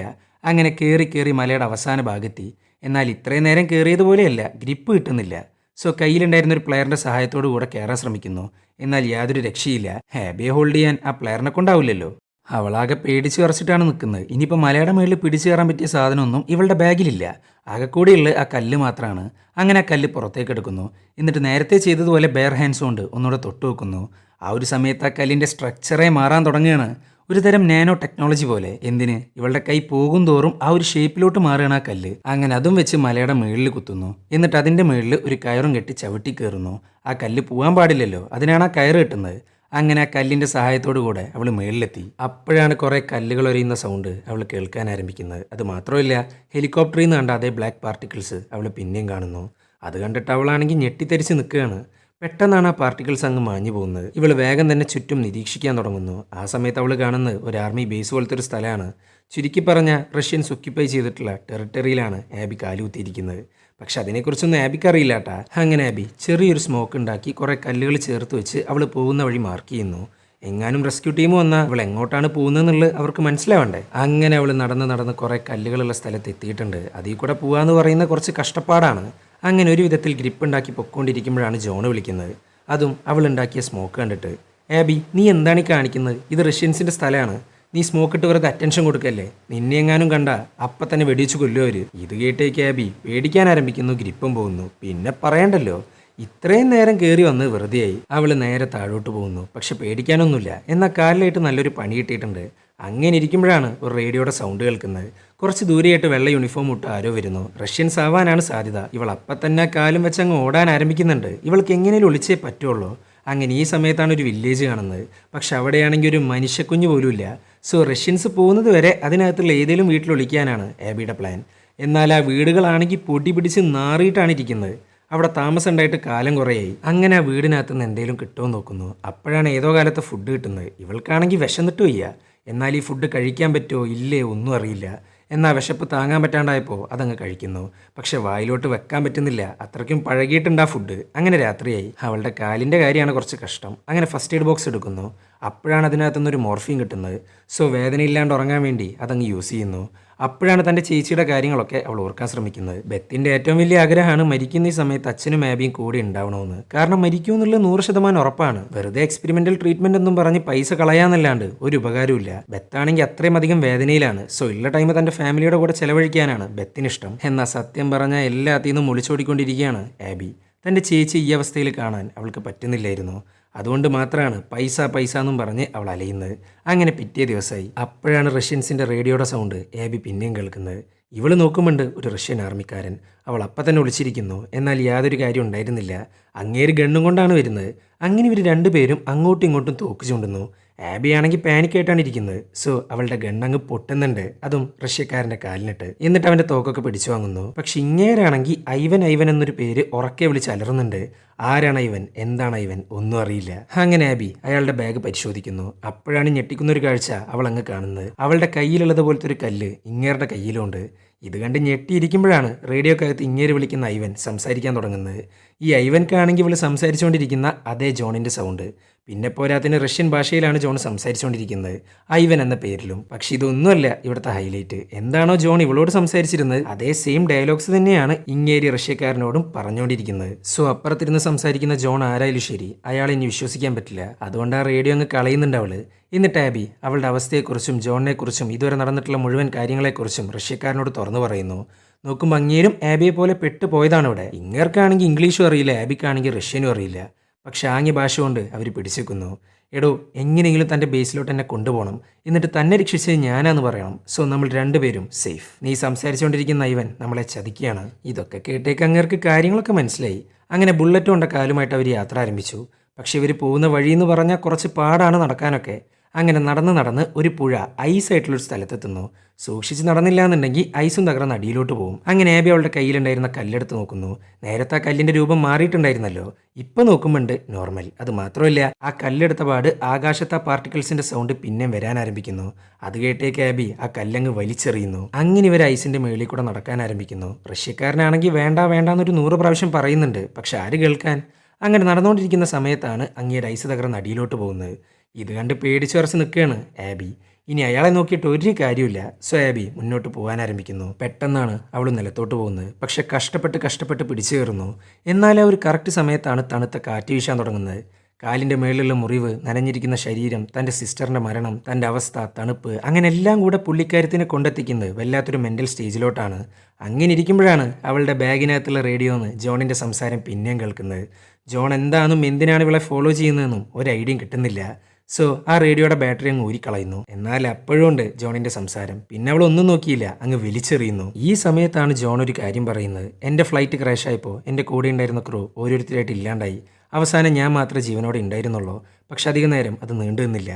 അങ്ങനെ കയറി മലയുടെ അവസാന ഭാഗത്തി. എന്നാൽ ഇത്രയും നേരം കയറിയതുപോലെയല്ല, ഗ്രിപ്പ് കിട്ടുന്നില്ല. സോ കയ്യിലുണ്ടായിരുന്ന ഒരു പ്ലെയറിൻ്റെ സഹായത്തോടു കൂടെ കയറാൻ ശ്രമിക്കുന്നു. എന്നാൽ യാതൊരു രക്ഷയില്ല. ആബിയെ ഹോൾഡ് ചെയ്യാൻ ആ പ്ലെയറിനെ കൊണ്ടാവില്ലല്ലോ. അവളാകെ പേടിച്ച് വിറച്ചിട്ടാണ് നിൽക്കുന്നത്. ഇനിയിപ്പോൾ മലയുടെ മുകളിൽ പിടിച്ചു കയറാൻ പറ്റിയ സാധനമൊന്നും ഇവളുടെ ബാഗിലില്ല. ആകെ കൂടിയുള്ള ആ കല്ല് മാത്രമാണ്. അങ്ങനെ ആ കല്ല് പുറത്തേക്ക് എടുക്കുന്നു. എന്നിട്ട് നേരത്തെ ചെയ്തതുപോലെ ബെയർ ഹാൻഡ്സ് കൊണ്ട് ഒന്നുകൂടെ തൊട്ട് വെക്കുന്നു. ആ ഒരു സമയത്ത് ആ കല്ലിൻ്റെ സ്ട്രക്ചറേ മാറാൻ തുടങ്ങുകയാണ്. ഒരു തരം നാനോ ടെക്നോളജി പോലെ. എന്തിന്? ഇവളുടെ കൈ പോകും തോറും ആ ഒരു ഷേപ്പിലോട്ട് മാറുകയാണ് ആ കല്ല്. അങ്ങനെ അതും വെച്ച് മലയുടെ മുകളിൽ കുത്തുന്നു. എന്നിട്ട് അതിൻ്റെ മുകളിൽ ഒരു കയറും കെട്ടി ചവിട്ടി കയറുന്നു. ആ കല്ല് പോകാൻ പാടില്ലല്ലോ, അതിനാണ് ആ കയറ് കെട്ടുന്നത്. അങ്ങനെ ആ കല്ലിൻ്റെ സഹായത്തോടു കൂടെ അവൾ മുകളിലെത്തി. അപ്പോഴാണ് കുറേ കല്ലുകൾ ഒരയുന്ന സൗണ്ട് അവൾ കേൾക്കാൻ ആരംഭിക്കുന്നത്. അത് മാത്രമല്ല, ഹെലികോപ്റ്ററിൽ നിന്ന് കണ്ട അതേ ബ്ലാക്ക് പാർട്ടിക്കിൾസ് അവൾ പിന്നെയും കാണുന്നു. അത് കണ്ടിട്ട് അവളാണെങ്കിൽ ഞെട്ടിത്തെരിച്ച് നിൽക്കുകയാണ്. പെട്ടെന്നാണ് ആ പാർട്ടിക്കിൾസ് അങ്ങ് മാഞ്ഞു പോകുന്നത്. ഇവൾ വേഗം തന്നെ ചുറ്റും നിരീക്ഷിക്കാൻ തുടങ്ങുന്നു. ആ സമയത്ത് അവൾ കാണുന്നത് ഒരു ആർമി ബേസ് പോലത്തെ ഒരു സ്ഥലമാണ്. ചുരുക്കി പറഞ്ഞ റഷ്യൻസ് ഒക്യുപ്പൈ ചെയ്തിട്ടുള്ള ടെറിട്ടറിയിലാണ് ആബി കാലുകുത്തിയിരിക്കുന്നത്. പക്ഷെ അതിനെക്കുറിച്ചൊന്നും ആബിക്ക് അറിയില്ല കേട്ടാ. അങ്ങനെ ആബി ചെറിയൊരു സ്മോക്ക് ഉണ്ടാക്കി കുറേ കല്ലുകൾ ചേർത്ത് വെച്ച് അവൾ പോകുന്ന വഴി മാർക്ക് ചെയ്യുന്നു. എങ്ങാനും റെസ്ക്യൂ ടീം വന്നാൽ അവൾ എങ്ങോട്ടാണ് പോകുന്നതെന്നുള്ളത് അവർക്ക് മനസ്സിലാവണ്ടേ. അങ്ങനെ അവൾ നടന്ന് കുറേ കല്ലുകളുള്ള സ്ഥലത്ത് എത്തിയിട്ടുണ്ട്. അതിൽ കൂടെ പോകാമെന്ന് പറയുന്ന കുറച്ച് കഷ്ടപ്പാടാണ്. അങ്ങനെ ഒരു വിധത്തിൽ ഗ്രിപ്പ് ഉണ്ടാക്കി പൊക്കോണ്ടിരിക്കുമ്പോഴാണ് ജോൺ വിളിക്കുന്നത്. അതും അവൾ ഉണ്ടാക്കിയ സ്മോക്ക് കണ്ടിട്ട്. ആബി, നീ എന്താണ് ഈ കാണിക്കുന്നത്? ഇത് റഷ്യൻസിൻ്റെ സ്ഥലമാണ്. നീ സ്മോക്ക് ഇട്ട് വെറുതെ അറ്റൻഷൻ കൊടുക്കല്ലേ. നിന്നെ എങ്ങാനും കണ്ട അപ്പം തന്നെ വെടിവെച്ച് കൊല്ലുവര്. ഇത് കേട്ടേക്ക് ആബി പേടിക്കാൻ ആരംഭിക്കുന്നു. ഗ്രിപ്പും പോകുന്നു. പിന്നെ പറയണ്ടല്ലോ, ഇത്രയും നേരം കയറി വന്ന് വെറുതെയായി. അവൾ നേരെ താഴോട്ട് പോകുന്നു. പക്ഷെ പേടിക്കാനൊന്നുമില്ല. എന്നാൽ കാലിലായിട്ട് നല്ലൊരു പണി കിട്ടിയിട്ടുണ്ട്. അങ്ങനെ ഇരിക്കുമ്പോഴാണ് ഒരു റേഡിയോയുടെ സൗണ്ട് കേൾക്കുന്നത്. കുറച്ച് ദൂരെയായിട്ട് വെള്ള യൂണിഫോം ഇട്ട് ആരോ വരുന്നു. റഷ്യൻസ് ആവാനാണ് സാധ്യത. ഇവൾ അപ്പം തന്നെ കാലും വെച്ച് അങ്ങ് ഓടാൻ ആരംഭിക്കുന്നുണ്ട്. ഇവൾക്ക് എങ്ങനെയും ഒളിച്ചേ പറ്റുള്ളൂ. അങ്ങനെ ഈ സമയത്താണ് ഒരു വില്ലേജ് കാണുന്നത്. പക്ഷെ അവിടെയാണെങ്കിൽ ഒരു മനുഷ്യക്കുഞ്ഞ് പോലും ഇല്ല. സോ റഷ്യൻസ് പോകുന്നത് വരെ അതിനകത്തുള്ള ഏതെങ്കിലും വീട്ടിൽ ഒളിക്കാനാണ് ആബിയുടെ പ്ലാൻ. എന്നാൽ ആ വീടുകളാണെങ്കിൽ പൊടി പിടിച്ച് നാറിയിട്ടാണ് ഇരിക്കുന്നത്. അവിടെ താമസം ഉണ്ടായിട്ട് കാലം കുറേയായി. അങ്ങനെ ആ വീടിനകത്ത് നിന്ന് എന്തെങ്കിലും കിട്ടുമോ നോക്കുന്നു. അപ്പോഴാണ് ഏതോ കാലത്തെ ഫുഡ് കിട്ടുന്നത്. ഇവൾക്കാണെങ്കിൽ വിശന്നിട്ട് വയ്യ. എന്നാൽ ഈ ഫുഡ് കഴിക്കാൻ പറ്റുമോ ഇല്ലേ ഒന്നും അറിയില്ല. എന്നാൽ വിശപ്പ് താങ്ങാൻ പറ്റാണ്ടായപ്പോൾ അതങ്ങ് കഴിക്കുന്നു. പക്ഷെ വായിലോട്ട് വെക്കാൻ പറ്റുന്നില്ല. അത്രയ്ക്കും പഴകിയിട്ടുണ്ട് ആ ഫുഡ്. അങ്ങനെ രാത്രിയായി. അവളുടെ കാലിൻ്റെ കാര്യമാണ് കുറച്ച് കഷ്ടം. അങ്ങനെ ഫസ്റ്റ് എയ്ഡ് ബോക്സ് എടുക്കുന്നു. അപ്പോഴാണ് അതിനകത്തുനിന്നൊരു മോർഫീൻ കിട്ടുന്നത്. സോ വേദനയില്ലാണ്ട് ഉറങ്ങാൻ വേണ്ടി അതങ്ങ് യൂസ് ചെയ്യുന്നു. അപ്പോഴാണ് തൻ്റെ ചേച്ചിയുടെ കാര്യങ്ങളൊക്കെ അവൾ ഓർക്കാൻ ശ്രമിക്കുന്നത്. ബെത്തിൻ്റെ ഏറ്റവും വലിയ ആഗ്രഹമാണ് മരിക്കുന്ന ഈ സമയത്ത് അച്ഛനും ആബിയും കൂടെ ഉണ്ടാവണമെന്ന്. കാരണം മരിക്കുമെന്നുള്ളത് 100% ഉറപ്പാണ്. വെറുതെ എക്സ്പെരിമെൻ്റൽ ട്രീറ്റ്മെൻ്റ് എന്നും പറഞ്ഞ് പൈസ കളയാന്നല്ലാണ്ട് ഒരു ഉപകാരമില്ല. ബെത്താണെങ്കിൽ അത്രയും അധികം വേദനയിലാണ്. സോ ഉള്ള ടൈം തൻ്റെ ഫാമിലിയുടെ കൂടെ ചെലവഴിക്കാനാണ് ബെത്തിനിഷ്ടം. എന്നാൽ സത്യം പറഞ്ഞാൽ എല്ലാത്തിൽ നിന്നും ഒളിച്ചോടിക്കൊണ്ടിരിക്കുകയാണ് ആബി. തൻ്റെ ചേച്ചി ഈ അവസ്ഥയിൽ കാണാൻ അവൾക്ക് പറ്റുന്നില്ലായിരുന്നു. അതുകൊണ്ട് മാത്രമാണ് പൈസ എന്നും പറഞ്ഞ് അവൾ അലയുന്നത്. അങ്ങനെ പിറ്റേ ദിവസമായി. അപ്പോഴാണ് റഷ്യൻസിൻ്റെ റേഡിയോയുടെ സൗണ്ട് ആബി പിന്നെയും കേൾക്കുന്നത്. ഇവൾ നോക്കുമുണ്ട് ഒരു റഷ്യൻ ആർമിക്കാരൻ. അവൾ അപ്പം തന്നെ ഒളിച്ചിരിക്കുന്നു. എന്നാൽ യാതൊരു കാര്യം ഉണ്ടായിരുന്നില്ല. അങ്ങേര് ഗണ്ണും കൊണ്ടാണ് വരുന്നത്. അങ്ങനെ ഇവർ രണ്ടുപേരും അങ്ങോട്ടും ഇങ്ങോട്ടും തോക്ക് ചൂണ്ടുന്നു. ആബി ആണെങ്കിൽ പാനിക്കായിട്ടാണ് ഇരിക്കുന്നത്. സോ അവളുടെ ഗണ്ണങ്ങ് പൊട്ടുന്നുണ്ട്. അതും റഷ്യക്കാരൻ്റെ കാലിനിട്ട്. എന്നിട്ട് അവൻ്റെ തോക്കൊക്കെ പിടിച്ചു വാങ്ങുന്നു. പക്ഷെ ഇങ്ങേരാണെങ്കിൽ ഐവൻ എന്നൊരു പേര് ഉറക്കെ വിളിച്ച് അലറുന്നുണ്ട്. ആരാണ് ഇവൻ, എന്താണ് ഇവൻ, ഒന്നും അറിയില്ല. അങ്ങനെ ആബി അയാളുടെ ബാഗ് പരിശോധിക്കുന്നു. അപ്പോഴാണ് ഞെട്ടിക്കുന്ന ഒരു കാഴ്ച അവൾ അങ്ങ് കാണുന്നത്. അവളുടെ കയ്യിലുള്ളത് പോലത്തെ ഒരു കല്ല് ഇങ്ങേരുടെ കയ്യിലുണ്ട്. ഇത് കണ്ട് ഞെട്ടിയിരിക്കുമ്പോഴാണ് റേഡിയോക്കകത്ത് ഇങ്ങേര് വിളിക്കുന്ന ഐവൻ സംസാരിക്കാൻ തുടങ്ങുന്നത്. ഈ ഐവൻക്കാണെങ്കിൽ ഇവൾ സംസാരിച്ചുകൊണ്ടിരിക്കുന്ന അതേ ജോണിൻ്റെ സൗണ്ട്. പിന്നെ പോരാത്തിന് റഷ്യൻ ഭാഷയിലാണ് ജോൺ സംസാരിച്ചുകൊണ്ടിരിക്കുന്നത്, ഐവൻ എന്ന പേരിലും. പക്ഷെ ഇതൊന്നുമല്ല ഇവിടുത്തെ ഹൈലൈറ്റ്. എന്താണോ ജോൺ ഇവളോട് സംസാരിച്ചിരുന്നത് അതേ സെയിം ഡയലോഗ്സ് തന്നെയാണ് ഇങ്ങേരി റഷ്യക്കാരനോടും പറഞ്ഞുകൊണ്ടിരിക്കുന്നത്. സോ അപ്പുറത്തിരുന്ന് സംസാരിക്കുന്ന ജോൺ ആരായാലും ശരി, അയാളെ ഇനി വിശ്വസിക്കാൻ പറ്റില്ല. അതുകൊണ്ട് ആ റേഡിയോ അങ്ങ് കളയുന്നുണ്ട് അവള്. എന്നിട്ട് ആബി അവളുടെ അവസ്ഥയെക്കുറിച്ചും ജോണിനെക്കുറിച്ചും ഇതുവരെ നടന്നിട്ടുള്ള മുഴുവൻ കാര്യങ്ങളെക്കുറിച്ചും റഷ്യക്കാരനോട് തുറന്നു പറയുന്നു. നോക്കുമ്പോൾ അങ്ങേരും ആബിയെ പോലെ പെട്ടുപോയതാണ് ഇവിടെ. ഇങ്ങേർക്കാണെങ്കിൽ ഇംഗ്ലീഷും അറിയില്ല, ആബിക്കാണെങ്കിൽ റഷ്യനും അറിയില്ല. പക്ഷെ ആംഗ്യ ഭാഷ കൊണ്ട് അവർ പിടിച്ചേക്കുന്നു. എടോ, എങ്ങനെയെങ്കിലും തൻ്റെ ബേസിലോട്ട് എന്നെ കൊണ്ടുപോകണം, എന്നിട്ട് തന്നെ രക്ഷിച്ചത് ഞാനാന്ന് പറയണം. സോ നമ്മൾ രണ്ടുപേരും സേഫ്. നീ സംസാരിച്ചുകൊണ്ടിരിക്കുന്ന ഇവൻ നമ്മളെ ചതിക്കുകയാണ്. ഇതൊക്കെ കേട്ടേക്ക് അങ്ങേർക്ക് കാര്യങ്ങളൊക്കെ മനസ്സിലായി. അങ്ങനെ ബുള്ളറ്റ് കൊണ്ട കാലുമായിട്ട് അവർ യാത്ര ആരംഭിച്ചു. പക്ഷെ ഇവർ പോകുന്ന വഴിയെന്ന് പറഞ്ഞാൽ കുറച്ച് പാടാണ് നടക്കാനൊക്കെ. അങ്ങനെ നടന്ന് ഒരു പുഴ ഐസായിട്ടുള്ളൊരു സ്ഥലത്തെത്തുന്നു. സൂക്ഷിച്ച് നടന്നില്ല എന്നുണ്ടെങ്കിൽ ഐസും തകർന്ന് അടിയിലോട്ട് പോകും. അങ്ങനെ ആബി അവളുടെ കയ്യിലുണ്ടായിരുന്ന കല്ലെടുത്ത് നോക്കുന്നു. നേരത്തെ ആ കല്ലിന്റെ രൂപം മാറിയിട്ടുണ്ടായിരുന്നല്ലോ, ഇപ്പൊ നോക്കുമ്പോണ്ട് നോർമൽ. അത് മാത്രമല്ല, ആ കല്ലെടുത്ത പാട് ആകാശത്ത് ആ പാർട്ടിക്കിൾസിന്റെ സൗണ്ട് പിന്നെ വരാൻ ആരംഭിക്കുന്നു. അത് കേട്ടേക്ക് ആബി ആ കല്ലങ്ങ് വലിച്ചെറിയുന്നു. അങ്ങനെ ഇവർ ഐസിന്റെ മേളിൽ കൂടെ നടക്കാൻ ആരംഭിക്കുന്നു. റഷ്യക്കാരനാണെങ്കിൽ വേണ്ടാന്നൊരു 100 പ്രാവശ്യം പറയുന്നുണ്ട്, പക്ഷെ ആര് കേൾക്കാൻ. അങ്ങനെ നടന്നുകൊണ്ടിരിക്കുന്ന സമയത്താണ് അങ്ങേര് ഐസ് തകർന്ന് അടിയിലോട്ട് പോകുന്നത്. ഇത് കണ്ട് പേടിച്ചു വരച്ച് നിൽക്കുകയാണ് ആബി. ഇനി അയാളെ നോക്കിയിട്ട് ഒരു കാര്യമില്ല. സോ ആബി മുന്നോട്ട് പോകാൻ ആരംഭിക്കുന്നു. പെട്ടെന്നാണ് അവൾ നിലത്തോട്ട് പോകുന്നത്. പക്ഷെ കഷ്ടപ്പെട്ട് പിടിച്ചു കയറുന്നു. എന്നാൽ ആ ഒരു കറക്റ്റ് സമയത്താണ് തണുത്ത കാറ്റ് വീശാൻ തുടങ്ങുന്നത്. കാലിൻ്റെ മേളിലുള്ള മുറിവ്, നനഞ്ഞിരിക്കുന്ന ശരീരം, തൻ്റെ സിസ്റ്ററിൻ്റെ മരണം, തൻ്റെ അവസ്ഥ, തണുപ്പ്, അങ്ങനെ എല്ലാം കൂടെ പുള്ളിക്കാരത്തിനെ കൊണ്ടെത്തിക്കുന്നത് വല്ലാത്തൊരു മെൻ്റൽ സ്റ്റേജിലോട്ടാണ്. അങ്ങനെ ഇരിക്കുമ്പോഴാണ് അവളുടെ ബാഗിനകത്തുള്ള റേഡിയോന്ന് ജോണിൻ്റെ സംസാരം പിന്നെയും കേൾക്കുന്നത്. ജോൺ എന്താണെന്നും എന്തിനാണ് ഇവളെ ഫോളോ ചെയ്യുന്നതെന്നും ഒരു ഐഡിയയും കിട്ടുന്നില്ല. സോ ആ റേഡിയോയുടെ ബാറ്ററി അങ്ങ് ഊരിക്കളയുന്നു. എന്നാൽ അപ്പോഴും ഉണ്ട് ജോണിന്റെ സംസാരം. പിന്നെ അവൾ ഒന്നും നോക്കിയില്ല, അങ്ങ് വലിച്ചെറിയുന്നു. ഈ സമയത്താണ് ജോൺ ഒരു കാര്യം പറയുന്നത്. എൻ്റെ ഫ്ലൈറ്റ് ക്രാഷ് ആയപ്പോൾ എൻ്റെ കൂടെ ഉണ്ടായിരുന്ന ക്രൂ ഓരോരുത്തരായിട്ട് ഇല്ലാണ്ടായി. അവസാനം ഞാൻ മാത്രമേ ജീവനോടെ ഉണ്ടായിരുന്നുള്ളൂ. പക്ഷെ അധികം നേരം അത് നീണ്ടു നിന്നില്ല.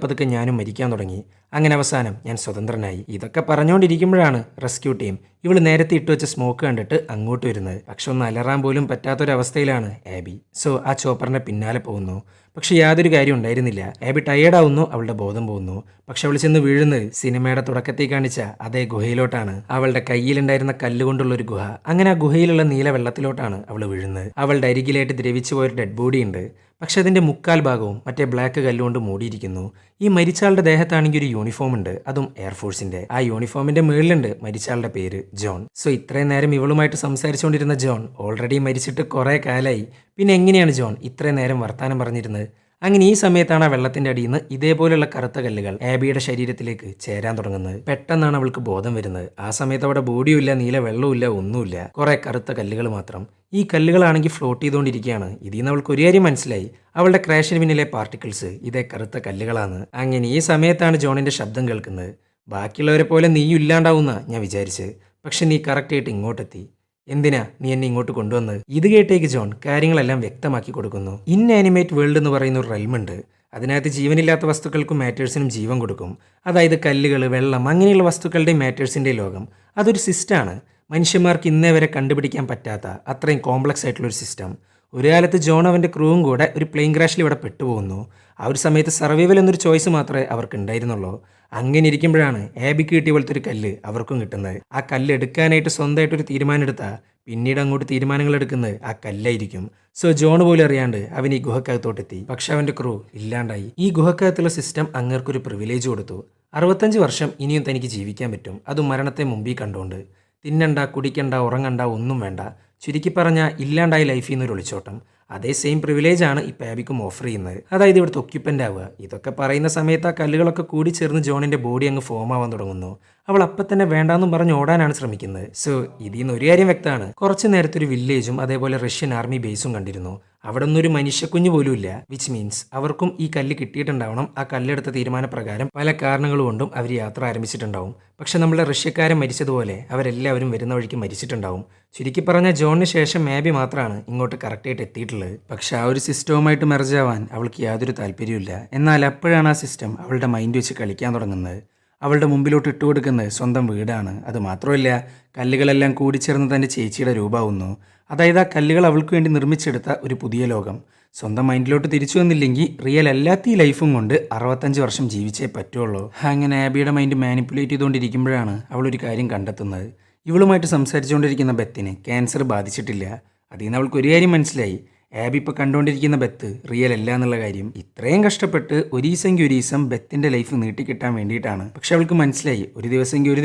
പതുക്കെ ഞാനും മരിക്കാൻ തുടങ്ങി. അങ്ങനെ അവസാനം ഞാൻ സ്വതന്ത്രനായി. ഇതൊക്കെ പറഞ്ഞുകൊണ്ടിരിക്കുമ്പോഴാണ് റെസ്ക്യൂ ടീം ഇവൾ നേരത്തെ ഇട്ട് വെച്ച സ്മോക്ക് കണ്ടിട്ട് അങ്ങോട്ട് വരുന്നത്. പക്ഷെ ഒന്ന് അലറാൻ പോലും പറ്റാത്തൊരവസ്ഥയിലാണ് ആബി. സോ ആ ചോപ്പറിന്റെ പിന്നാലെ പോകുന്നു. പക്ഷെ യാതൊരു കാര്യം ഉണ്ടായിരുന്നില്ല. ആബി ടയേർഡാവുന്നു, അവളുടെ ബോധം പോകുന്നു. പക്ഷെ അവൾ ചെന്ന് വീഴുന്നത് സിനിമയുടെ തുടക്കത്തിൽ കാണിച്ച അതേ ഗുഹയിലോട്ടാണ്. അവളുടെ കയ്യിലുണ്ടായിരുന്ന കല്ലുകൊണ്ടുള്ള ഒരു ഗുഹ. അങ്ങനെ ആ ഗുഹയിലുള്ള നീല വെള്ളത്തിലോട്ടാണ് അവൾ വീഴുന്നത്. അവളുടെ അരികിലായിട്ട് ദ്രവിച്ചു പോയൊരു ഡെഡ് ബോഡി ഉണ്ട്. പക്ഷെ അതിൻ്റെ മുക്കാൽ ഭാഗവും മറ്റേ ബ്ലാക്ക് കല്ലുകൊണ്ട് മൂടിയിരിക്കുന്നു. ഈ മരിച്ചാളുടെ ദേഹത്താണെങ്കിൽ ഒരു യൂണിഫോം ഉണ്ട്, അതും എയർഫോഴ്സിന്റെ. ആ യൂണിഫോമിന്റെ മുകളിലുണ്ട് മരിച്ചാളുടെ പേര് ജോൺ. സോ ഇത്രയും നേരം ഇവളുമായിട്ട് സംസാരിച്ചുകൊണ്ടിരുന്ന ജോൺ ഓൾറെഡി മരിച്ചിട്ട് കുറെ കാലമായി. പിന്നെ എങ്ങനെയാണ് ജോൺ ഇത്രയും നേരം വർത്താനം പറഞ്ഞിരുന്നത്? അങ്ങനെ ഈ സമയത്താണ് ആ വെള്ളത്തിന്റെ അടിയിൽ നിന്ന് ഇതേപോലെയുള്ള കറുത്ത കല്ലുകൾ ആബിയുടെ ശരീരത്തിലേക്ക് ചേരാൻ തുടങ്ങുന്നത്. പെട്ടെന്നാണ് അവൾക്ക് ബോധം വരുന്നത്. ആ സമയത്ത് അവിടെ ബോഡിയും ഇല്ല, നീല വെള്ളവും ഒന്നുമില്ല, കുറെ കറുത്ത കല്ലുകൾ മാത്രം. ഈ കല്ലുകളാണെങ്കിൽ ഫ്ലോട്ട് ചെയ്തുകൊണ്ടിരിക്കുകയാണ്. ഇതിൽ നിന്ന് അവൾക്ക് ഒരു കാര്യം മനസ്സിലായി, അവളുടെ ക്രാഷിന് പിന്നിലെ പാർട്ടിക്കിൾസ് ഇതേ കറുത്ത കല്ലുകളാണ്. അങ്ങനെ ഈ സമയത്താണ് ജോണിന്റെ ശബ്ദം കേൾക്കുന്നത്. ബാക്കിയുള്ളവരെ പോലെ നീയും ഇല്ലാണ്ടാവുന്ന ഞാൻ വിചാരിച്ച്, പക്ഷെ നീ കറക്റ്റായിട്ട് ഇങ്ങോട്ടെത്തി. എന്തിനാ നീ എന്നെ ഇങ്ങോട്ട് കൊണ്ടുവന്നത്? ഇത് കേട്ടേക്ക് ജോൺ കാര്യങ്ങളെല്ലാം വ്യക്തമാക്കി കൊടുക്കുന്നു. ഇൻആനിമേറ്റ് വേൾഡ് എന്ന് പറയുന്ന ഒരു റെൽമുണ്ട്. അതിനകത്ത് ജീവനില്ലാത്ത വസ്തുക്കൾക്കും മാറ്റേഴ്സിനും ജീവൻ കൊടുക്കും. അതായത് കല്ലുകൾ, വെള്ളം, അങ്ങനെയുള്ള വസ്തുക്കളുടെയും മാറ്റേഴ്സിൻ്റെയും ലോകം. അതൊരു സിസ്റ്റമാണ്. മനുഷ്യന്മാർക്ക് ഇന്നേ വരെ കണ്ടുപിടിക്കാൻ പറ്റാത്ത അത്രയും കോംപ്ലക്സ് ആയിട്ടുള്ളൊരു സിസ്റ്റം. ഒരു കാലത്ത് ജോൺ അവൻ്റെ ക്രൂവും കൂടെ ഒരു പ്ലെയിൻ ക്രാഷിൽ ഇവിടെ പെട്ടുപോകുന്നു. ആ ഒരു സമയത്ത് സർവൈവൽ എന്നൊരു ചോയ്സ് മാത്രമേ അവർക്ക് ഉണ്ടായിരുന്നുള്ളൂ. അങ്ങനെ ഇരിക്കുമ്പോഴാണ് ആബിക്ക് കിട്ടിയ പോലത്തെ ഒരു കല്ല് അവർക്കും കിട്ടുന്നത്. ആ കല്ല് എടുക്കാനായിട്ട് സ്വന്തമായിട്ടൊരു തീരുമാനം എടുത്താൽ പിന്നീട് അങ്ങോട്ട് തീരുമാനങ്ങൾ എടുക്കുന്നത് ആ കല്ലായിരിക്കും. സോ ജോൺ പോലും അറിയാണ്ട് അവൻ ഈ ഗുഹക്കകത്തോട്ടെത്തി. പക്ഷെ അവൻ്റെ ക്രൂ ഇല്ലാണ്ടായി. ഈ ഗുഹക്കകത്തുള്ള സിസ്റ്റം അങ്ങേർക്കൊരു പ്രിവിലേജ് കൊടുത്തു. 65 വർഷം ഇനിയും തനിക്ക് ജീവിക്കാൻ പറ്റും, അതും മരണത്തെ മുമ്പിൽ കണ്ടുകൊണ്ട്. തിന്നണ്ട, കുടിക്കണ്ട, ഉറങ്ങണ്ട, ഒന്നും വേണ്ട. ചുരുക്കി പറഞ്ഞാൽ ഇല്ലാണ്ടായി ലൈഫിൽ നിന്നൊരു ഒളിച്ചോട്ടം. അതേ സെയിം പ്രിവിലേജ് ആണ് ഇപ്പോൾ ആബിക്കും ഓഫർ ചെയ്യുന്നത്. അതായത് ഇവിടുത്തെ ഒക്യുപ്പൻ്റ് ആവുക. ഇതൊക്കെ പറയുന്ന സമയത്ത് ആ കല്ലുകളൊക്കെ കൂടി ചേർന്ന് ജോണിൻ്റെ ബോഡി അങ്ങ് ഫോം ആവാൻ തുടങ്ങുന്നു. അവൾ അപ്പം തന്നെ വേണ്ടാന്നും പറഞ്ഞ് ഓടാനാണ് ശ്രമിക്കുന്നത്. സോ ഇതിൽ നിന്ന് ഒരു കാര്യം വ്യക്തമാണ്, കുറച്ച് നേരത്തെ ഒരു വില്ലേജും അതേപോലെ റഷ്യൻ ആർമി ബേസും കണ്ടിരുന്നു. അവിടെ ഒന്നും ഒരു മനുഷ്യക്കുഞ്ഞു പോലും ഇല്ല. വിച്ച് മീൻസ് അവർക്കും ഈ കല്ല് കിട്ടിയിട്ടുണ്ടാവണം. ആ കല്ലെടുത്ത തീരുമാനപ്രകാരം പല കാരണങ്ങൾ കൊണ്ടും അവർ യാത്ര ആരംഭിച്ചിട്ടുണ്ടാവും. പക്ഷെ നമ്മളെ റഷ്യക്കാരൻ മരിച്ചതുപോലെ അവരെല്ലാവരും വരുന്ന വഴിക്ക് മരിച്ചിട്ടുണ്ടാവും. ചുരുക്കി പറഞ്ഞ ജോണിന് ശേഷം ആബി മാത്രമാണ് ഇങ്ങോട്ട് കറക്റ്റായിട്ട് എത്തിയിട്ടുള്ളത്. പക്ഷെ ആ ഒരു സിസ്റ്റവുമായിട്ട് മെർജ് ആവാൻ അവൾക്ക് യാതൊരു താല്പര്യമില്ല. എന്നാൽ അപ്പോഴാണ് ആ സിസ്റ്റം അവളുടെ മൈൻഡ് വെച്ച് കളിക്കാൻ തുടങ്ങുന്നത്. അവളുടെ മുമ്പിലോട്ട് ഇട്ടുകൊടുക്കുന്നത് സ്വന്തം വീടാണ്. അത് മാത്രമല്ല, കല്ലുകളെല്ലാം കൂടിച്ചേർന്ന് തൻ്റെ ചേച്ചിയുടെ രൂപമാവുന്നു. അതായത് ആ കല്ലുകൾ അവൾക്ക് വേണ്ടി നിർമ്മിച്ചെടുത്ത ഒരു പുതിയ ലോകം. സ്വന്തം മൈൻഡിലോട്ട് തിരിച്ചു വന്നില്ലെങ്കിൽ റിയൽ അല്ലാത്ത ഈ ലൈഫും കൊണ്ട് 65 വർഷം ജീവിച്ചേ പറ്റുള്ളൂ. അങ്ങനെ ആബിയുടെ മൈൻഡ് മാനിപ്പുലേറ്റ് ചെയ്തുകൊണ്ടിരിക്കുമ്പോഴാണ് അവളൊരു കാര്യം കണ്ടെത്തുന്നത്. ഇവളുമായിട്ട് സംസാരിച്ചുകൊണ്ടിരിക്കുന്ന ബെത്തിന് ക്യാൻസർ ബാധിച്ചിട്ടില്ല. അതിൽ നിന്ന് അവൾക്ക് ഒരു കാര്യം മനസ്സിലായി, ആബി ഇപ്പോൾ കണ്ടുകൊണ്ടിരിക്കുന്ന ബെത്ത് റിയൽ അല്ല എന്നുള്ള കാര്യം. ഇത്രയും കഷ്ടപ്പെട്ട് ഒരു ദിവസം ബെത്തിന്റെ ലൈഫ് നീട്ടിക്കിട്ടാൻ വേണ്ടിയിട്ടാണ്. പക്ഷെ അവൾക്ക് മനസ്സിലായി ഒരു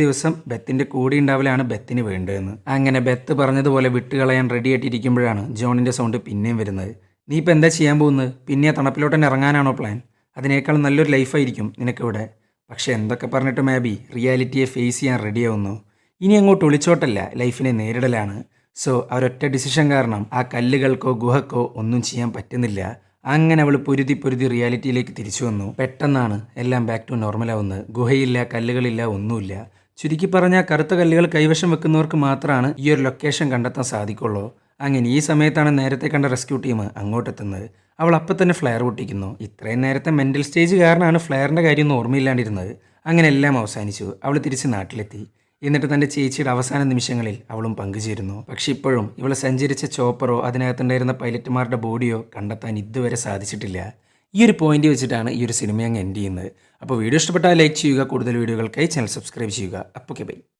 ദിവസം ബെത്തിന്റെ കൂടെ ഉണ്ടാവലാണ് ബെത്തിന് വേണ്ടതെന്ന്. അങ്ങനെ ബെത്ത് പറഞ്ഞതുപോലെ വിട്ടുകളയാൻ റെഡി ആയിട്ടിരിക്കുമ്പോഴാണ് ജോണിന്റെ സൗണ്ട് പിന്നെയും വരുന്നത്. നീ ഇപ്പം എന്താ ചെയ്യാൻ പോകുന്നത്? പിന്നെ തണുപ്പിലോട്ട് തന്നെ ഇറങ്ങാനാണോ പ്ലാൻ? അതിനേക്കാൾ നല്ലൊരു ലൈഫായിരിക്കും നിനക്കിവിടെ. പക്ഷെ എന്തൊക്കെ പറഞ്ഞിട്ടും ആബി റിയാലിറ്റിയെ ഫേസ് ചെയ്യാൻ റെഡിയാവുന്നു. ഇനി അങ്ങോട്ട് ഒളിച്ചോട്ടല്ല, ലൈഫിനെ നേരിടലാണ്. സോ അവരൊറ്റ ഡിസിഷൻ കാരണം ആ കല്ലുകൾക്കോ ഗുഹക്കോ ഒന്നും ചെയ്യാൻ പറ്റുന്നില്ല. അങ്ങനെ അവൾ പൊരുതി റിയാലിറ്റിയിലേക്ക് തിരിച്ചു വന്നു. പെട്ടെന്നാണ് എല്ലാം ബാക്ക് ടു നോർമലാവുന്നത്. ഗുഹയില്ല, കല്ലുകളില്ല, ഒന്നുമില്ല. ചുരുക്കി പറഞ്ഞാൽ കറുത്ത കല്ലുകൾ കൈവശം വെക്കുന്നവർക്ക് മാത്രമാണ് ഈ ഒരു ലൊക്കേഷൻ കണ്ടെത്താൻ സാധിക്കുള്ളൂ. അങ്ങനെ ഈ സമയത്താണ് നേരത്തെ കണ്ട റെസ്ക്യൂ ടീം അങ്ങോട്ടെത്തുന്നത്. അവൾ അപ്പം തന്നെ ഫ്ലെയർ പൊട്ടിക്കുന്നു. ഇത്രയും നേരത്തെ മെൻ്റൽ സ്റ്റേജ് കാരണമാണ് ഫ്ലെയറിൻ്റെ കാര്യമൊന്നും ഓർമ്മയില്ലാണ്ടിരുന്നത്. അങ്ങനെ എല്ലാം അവസാനിച്ചു. അവൾ തിരിച്ച് നാട്ടിലെത്തി. എന്നിട്ട് തൻ്റെ ചേച്ചിയുടെ അവസാന നിമിഷങ്ങളിൽ അവളും പങ്കുചേരുന്നു. പക്ഷെ ഇപ്പോഴും ഇവൾ സഞ്ചരിച്ച ചോപ്പറോ അതിനകത്തുണ്ടായിരുന്ന പൈലറ്റുമാരുടെ ബോഡിയോ കണ്ടെത്താൻ ഇതുവരെ സാധിച്ചിട്ടില്ല. ഈ ഒരു പോയിന്റ് വെച്ചിട്ടാണ് ഈ ഒരു സിനിമ അങ്ങ് എൻഡ് ചെയ്യുന്നത്. അപ്പോൾ വീഡിയോ ഇഷ്ടപ്പെട്ടാൽ ലൈക്ക് ചെയ്യുക. കൂടുതൽ വീഡിയോകൾക്കായി ചാനൽ സബ്സ്ക്രൈബ് ചെയ്യുക. അപ്പോൾ ബൈ.